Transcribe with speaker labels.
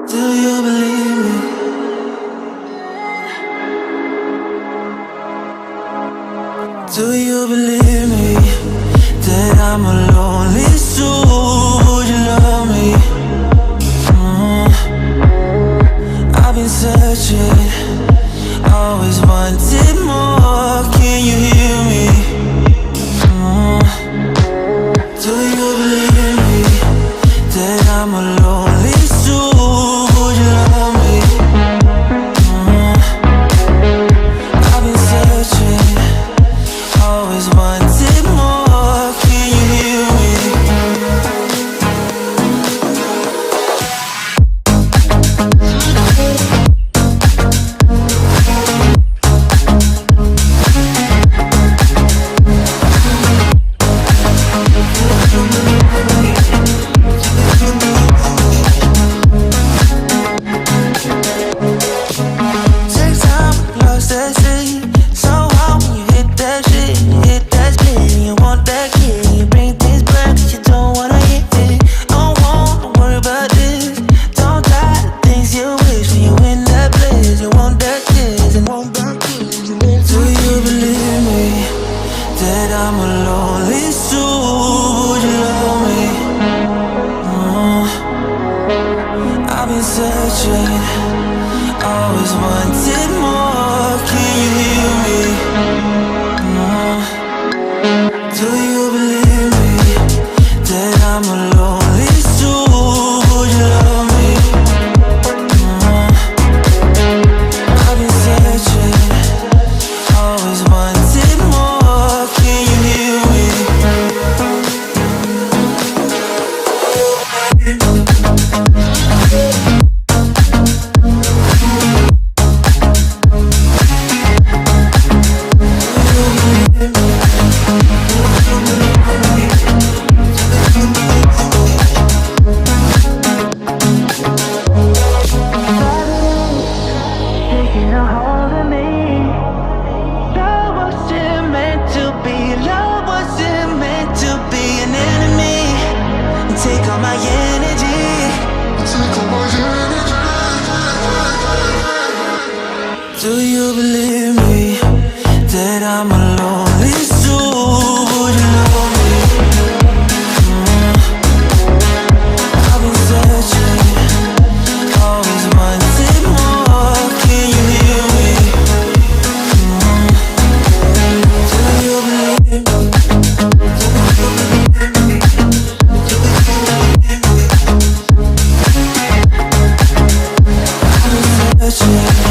Speaker 1: Do you believe me? Do you believe me that I'm a lonely soul? Would you love me? I've been searching, always wanted more. Can you hear me? Do you believe me that I'm a lonely soul? Would you love me? I've been searching, always wanted more. Can you hear me? Takes time, lost that shit. So hard when you hit that shit. Hit that split and you want that kid. You bring things back 'cause you don't wanna hit it. Don't want to worry about this. Don't die the things you wish when you in that place. You want that kiss and want that kiss. Do you believe me that I'm a lonely soul? Would you love me? I've been searching, always wanted more. Can you hear me? Do you believe me that I'm a lonely soul? Would you love me? I've been searching, always wanted more. Can you hear me? Taking a hold of me. Love wasn't meant to be. Love wasn't meant to be an enemy. Take all my energy. Do you believe me that I'm a lonely soul? Would you love me? I've been searching, always wanted more. Can you hear me? Do you believe me? I've been searching.